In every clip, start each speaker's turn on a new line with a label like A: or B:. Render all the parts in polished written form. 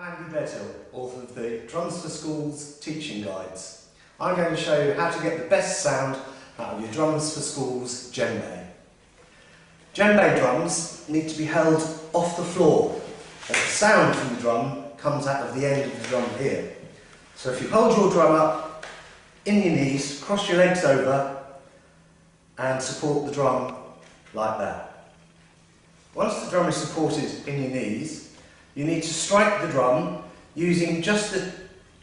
A: I'm Gleadhill, author of the Drums for Schools teaching guides. I'm going to show you how to get the best sound out of your Drums for Schools djembe. Djembe drums need to be held off the floor, and the sound from the drum comes out of the end of the drum here. So if you hold your drum up in your knees, cross your legs over and support the drum like that. Once the drum is supported in your knees, you need to strike the drum using just the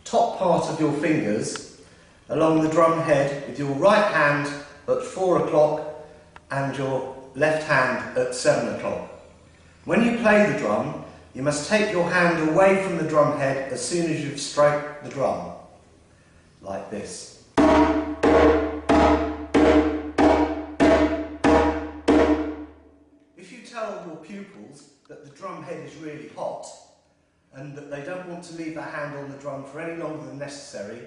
A: top part of your fingers along the drum head with your right hand at 4 o'clock and your left hand at 7 o'clock. When you play the drum, you must take your hand away from the drum head as soon as you've struck the drum, like this. If you tell your pupils that the drum head is really hot and that they don't want to leave their hand on the drum for any longer than necessary,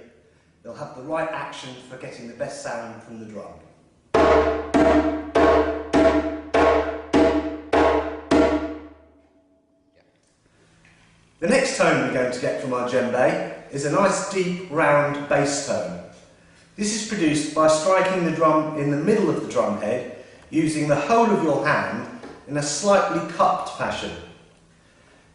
A: they'll have the right action for getting the best sound from the drum. The next tone we're going to get from our djembe is a nice deep round bass tone. This is produced by striking the drum in the middle of the drum head using the whole of your hand in a slightly cupped fashion.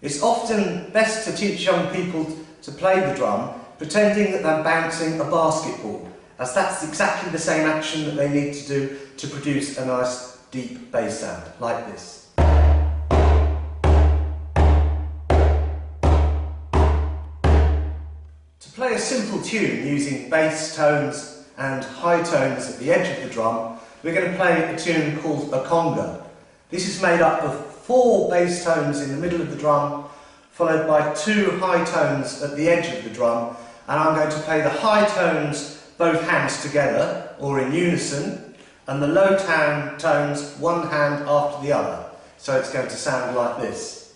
A: It's often best to teach young people to play the drum pretending that they're bouncing a basketball, as that's exactly the same action that they need to do to produce a nice deep bass sound, like this. To play a simple tune using bass tones and high tones at the edge of the drum, we're going to play a tune called a conga. This is made up of 4 bass tones in the middle of the drum, followed by 2 high tones at the edge of the drum, and I'm going to play the high tones both hands together, or in unison, and the low tones one hand after the other. So it's going to sound like this.